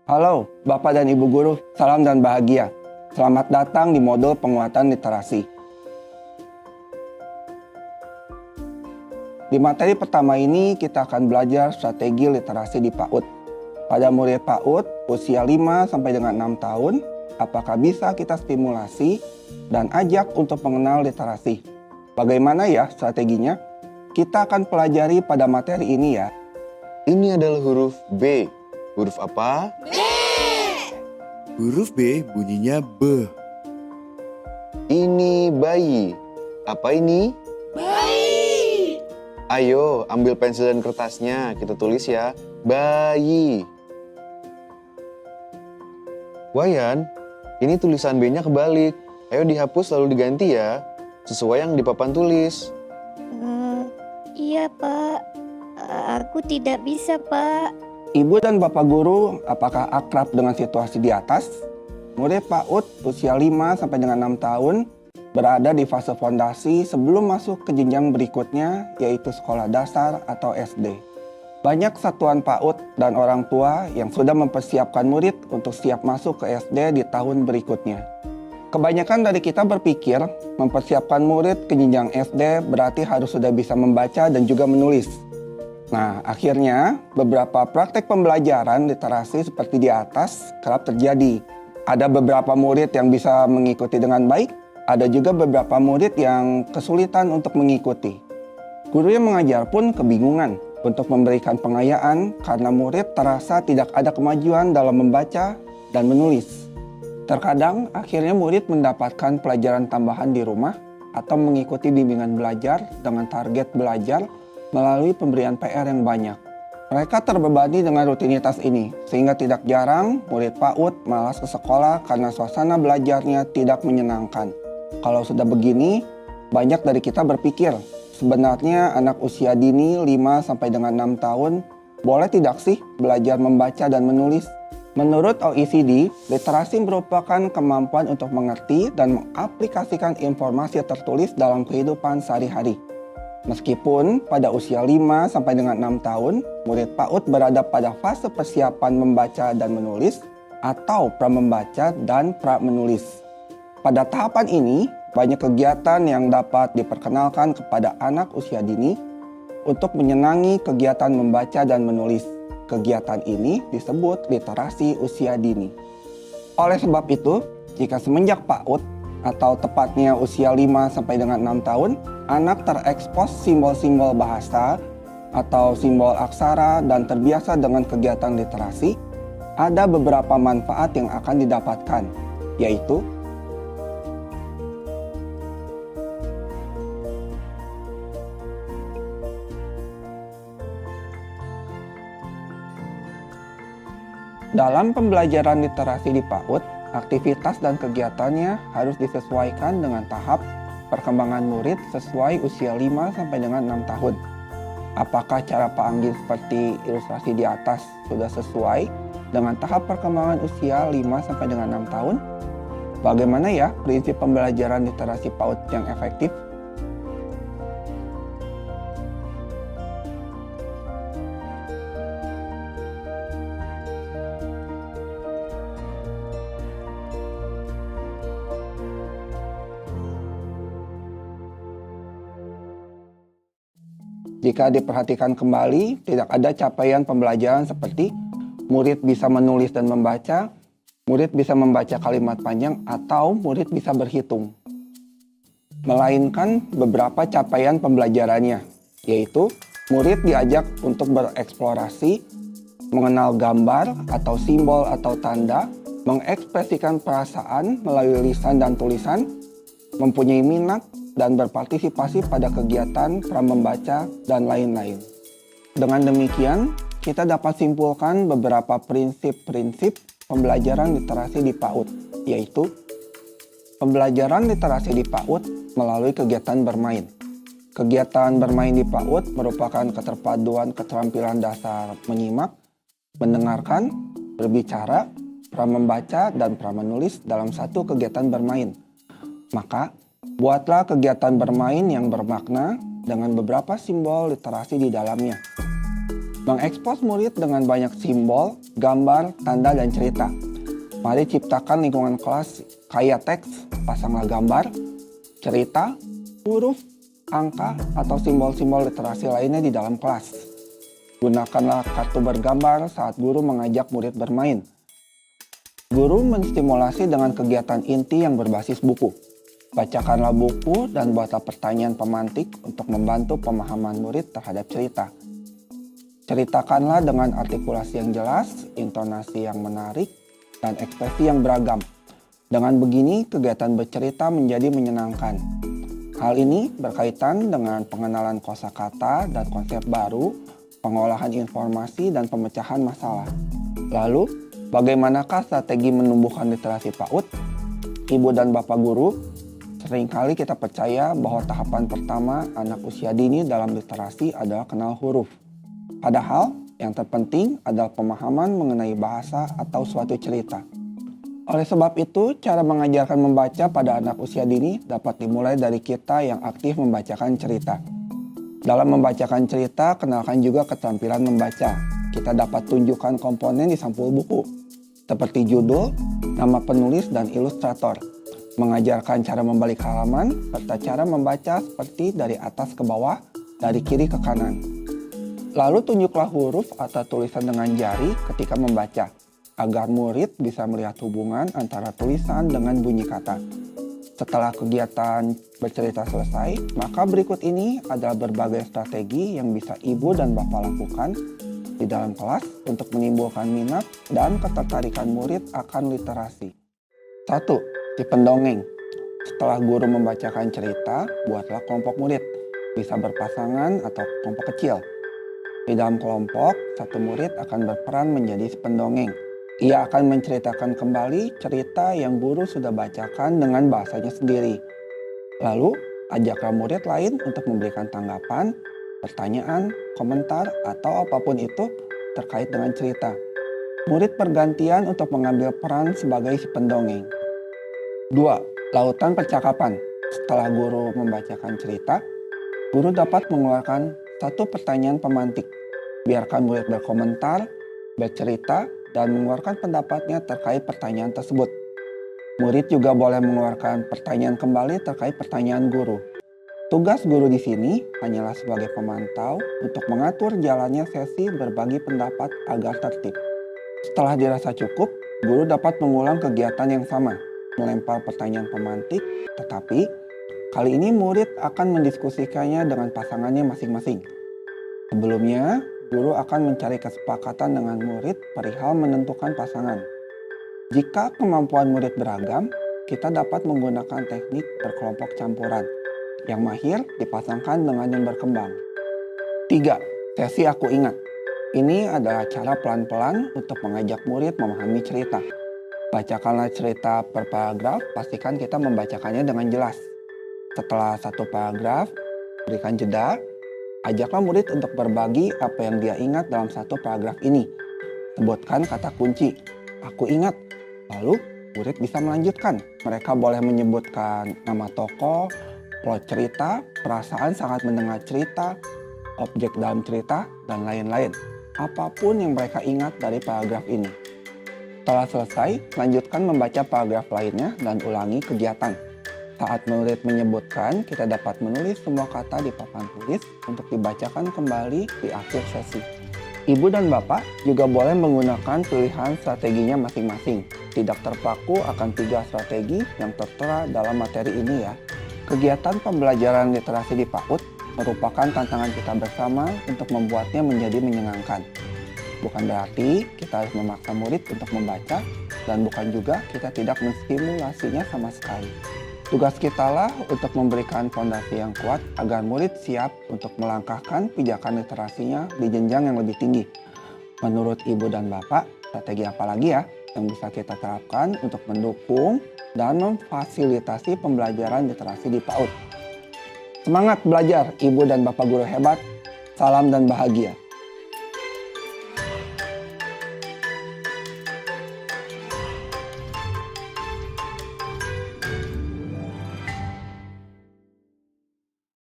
Halo, Bapak dan Ibu Guru, salam dan bahagia. Selamat datang di modul penguatan literasi. Di materi pertama ini kita akan belajar strategi literasi di PAUD. Pada murid PAUD usia 5 sampai dengan 6 tahun, apakah bisa kita stimulasi dan ajak untuk mengenal literasi? Bagaimana ya strateginya? Kita akan pelajari pada materi ini ya. Ini adalah huruf B. Huruf apa? B. Huruf B bunyinya B. Ini bayi. Apa ini? Bayi. Ayo, ambil pensil dan kertasnya. Kita tulis ya. Bayi. Wayan, ini tulisan B-nya kebalik. Ayo dihapus lalu diganti ya. Sesuai yang di papan tulis. Iya, Pak. Aku tidak bisa, Pak. Ibu dan Bapak Guru, apakah akrab dengan situasi di atas? Murid PAUD usia 5 sampai dengan 6 tahun berada di fase fondasi sebelum masuk ke jenjang berikutnya, yaitu sekolah dasar atau SD. Banyak satuan PAUD dan orang tua yang sudah mempersiapkan murid untuk siap masuk ke SD di tahun berikutnya. Kebanyakan dari kita berpikir mempersiapkan murid ke jenjang SD berarti harus sudah bisa membaca dan juga menulis. Nah, akhirnya beberapa praktek pembelajaran literasi seperti di atas kerap terjadi. Ada beberapa murid yang bisa mengikuti dengan baik, ada juga beberapa murid yang kesulitan untuk mengikuti. Guru yang mengajar pun kebingungan untuk memberikan pengayaan karena murid terasa tidak ada kemajuan dalam membaca dan menulis. Terkadang akhirnya murid mendapatkan pelajaran tambahan di rumah atau mengikuti bimbingan belajar dengan target belajar melalui pemberian PR yang banyak. Mereka terbebani dengan rutinitas ini, sehingga tidak jarang murid PAUD malas ke sekolah karena suasana belajarnya tidak menyenangkan. Kalau sudah begini, banyak dari kita berpikir, sebenarnya anak usia dini 5 sampai dengan 6 tahun boleh tidak sih belajar membaca dan menulis? Menurut OECD, literasi merupakan kemampuan untuk mengerti dan mengaplikasikan informasi tertulis dalam kehidupan sehari-hari. Meskipun pada usia 5 sampai dengan 6 tahun, murid PAUD berada pada fase persiapan membaca dan menulis atau pra-membaca dan pra-menulis. Pada tahapan ini, banyak kegiatan yang dapat diperkenalkan kepada anak usia dini untuk menyenangi kegiatan membaca dan menulis. Kegiatan ini disebut literasi usia dini. Oleh sebab itu, jika semenjak PAUD atau tepatnya usia 5 sampai dengan 6 tahun, anak terekspos simbol-simbol bahasa atau simbol aksara dan terbiasa dengan kegiatan literasi, ada beberapa manfaat yang akan didapatkan, yaitu dalam pembelajaran literasi di PAUD, aktivitas dan kegiatannya harus disesuaikan dengan tahap perkembangan murid sesuai usia 5 sampai dengan 6 tahun. Apakah cara Pak Anggi seperti ilustrasi di atas sudah sesuai dengan tahap perkembangan usia 5 sampai dengan 6 tahun? Bagaimana ya prinsip pembelajaran literasi PAUD yang efektif? Jika diperhatikan kembali, tidak ada capaian pembelajaran seperti murid bisa menulis dan membaca, murid bisa membaca kalimat panjang, atau murid bisa berhitung. Melainkan beberapa capaian pembelajarannya, yaitu murid diajak untuk bereksplorasi, mengenal gambar atau simbol atau tanda, mengekspresikan perasaan melalui lisan dan tulisan, mempunyai minat, dan berpartisipasi pada kegiatan pra-membaca dan lain-lain. Dengan demikian, kita dapat simpulkan beberapa prinsip-prinsip pembelajaran literasi di PAUD, yaitu pembelajaran literasi di PAUD melalui kegiatan bermain. Kegiatan bermain di PAUD merupakan keterpaduan keterampilan dasar menyimak, mendengarkan, berbicara, pra-membaca, dan pra-menulis dalam satu kegiatan bermain. Maka, buatlah kegiatan bermain yang bermakna dengan beberapa simbol literasi di dalamnya. Mengekspos murid dengan banyak simbol, gambar, tanda, dan cerita. Mari ciptakan lingkungan kelas kaya teks, pasanglah gambar, cerita, huruf, angka, atau simbol-simbol literasi lainnya di dalam kelas. Gunakanlah kartu bergambar saat guru mengajak murid bermain. Guru menstimulasi dengan kegiatan inti yang berbasis buku. Bacakanlah buku dan buatlah pertanyaan pemantik untuk membantu pemahaman murid terhadap cerita. Ceritakanlah dengan artikulasi yang jelas, intonasi yang menarik, dan ekspresi yang beragam. Dengan begini, kegiatan bercerita menjadi menyenangkan. Hal ini berkaitan dengan pengenalan kosakata dan konsep baru, pengolahan informasi, dan pemecahan masalah. Lalu, bagaimanakah strategi menumbuhkan literasi PAUD? Ibu dan Bapak guru, seringkali kita percaya bahwa tahapan pertama anak usia dini dalam literasi adalah kenal huruf. Padahal, yang terpenting adalah pemahaman mengenai bahasa atau suatu cerita. Oleh sebab itu, cara mengajarkan membaca pada anak usia dini dapat dimulai dari kita yang aktif membacakan cerita. Dalam membacakan cerita, kenalkan juga keterampilan membaca. Kita dapat tunjukkan komponen di sampul buku, seperti judul, nama penulis, dan ilustrator. Mengajarkan cara membalik halaman, serta cara membaca seperti dari atas ke bawah, dari kiri ke kanan. Lalu tunjuklah huruf atau tulisan dengan jari ketika membaca, agar murid bisa melihat hubungan antara tulisan dengan bunyi kata. Setelah kegiatan bercerita selesai, maka berikut ini adalah berbagai strategi yang bisa ibu dan bapak lakukan di dalam kelas untuk menimbulkan minat dan ketertarikan murid akan literasi. 1. Si pendongeng. Setelah guru membacakan cerita, buatlah kelompok murid, bisa berpasangan atau kelompok kecil. Di dalam kelompok, satu murid akan berperan menjadi si pendongeng. Ia akan menceritakan kembali cerita yang guru sudah bacakan dengan bahasanya sendiri. Lalu, ajaklah murid lain untuk memberikan tanggapan, pertanyaan, komentar, atau apapun itu terkait dengan cerita. Murid bergantian untuk mengambil peran sebagai si pendongeng. 2. Lautan percakapan. Setelah guru membacakan cerita, guru dapat mengeluarkan satu pertanyaan pemantik. Biarkan murid berkomentar, bercerita, dan mengeluarkan pendapatnya terkait pertanyaan tersebut. Murid juga boleh mengeluarkan pertanyaan kembali terkait pertanyaan guru. Tugas guru di sini hanyalah sebagai pemantau untuk mengatur jalannya sesi berbagi pendapat agar tertib. Setelah dirasa cukup, guru dapat mengulang kegiatan yang sama, melempar pertanyaan pemantik, tetapi kali ini murid akan mendiskusikannya dengan pasangannya masing-masing. Sebelumnya, guru akan mencari kesepakatan dengan murid perihal menentukan pasangan. Jika kemampuan murid beragam, kita dapat menggunakan teknik berkelompok campuran. Yang mahir dipasangkan dengan yang berkembang. 3. Sesi aku ingat. Ini adalah cara pelan-pelan untuk mengajak murid memahami cerita. Bacakanlah cerita per paragraf, pastikan kita membacakannya dengan jelas. Setelah satu paragraf, berikan jeda. Ajaklah murid untuk berbagi apa yang dia ingat dalam satu paragraf ini. Sebutkan kata kunci, aku ingat. Lalu, murid bisa melanjutkan. Mereka boleh menyebutkan nama tokoh, plot cerita, perasaan saat mendengar cerita, objek dalam cerita, dan lain-lain. Apapun yang mereka ingat dari paragraf ini. Setelah selesai, lanjutkan membaca paragraf lainnya dan ulangi kegiatan. Saat murid menyebutkan, kita dapat menulis semua kata di papan tulis untuk dibacakan kembali di akhir sesi. Ibu dan bapak juga boleh menggunakan pilihan strateginya masing-masing. Tidak terpaku akan 3 strategi yang tertera dalam materi ini ya. Kegiatan pembelajaran literasi di PAUD merupakan tantangan kita bersama untuk membuatnya menjadi menyenangkan. Bukan berarti kita harus memaksa murid untuk membaca, dan bukan juga kita tidak menstimulasinya sama sekali. Tugas kita lah untuk memberikan fondasi yang kuat agar murid siap untuk melangkahkan pijakan literasinya di jenjang yang lebih tinggi. Menurut ibu dan bapak, strategi apa lagi ya yang bisa kita terapkan untuk mendukung dan memfasilitasi pembelajaran literasi di PAUD? Semangat belajar, ibu dan bapak guru hebat. Salam dan bahagia.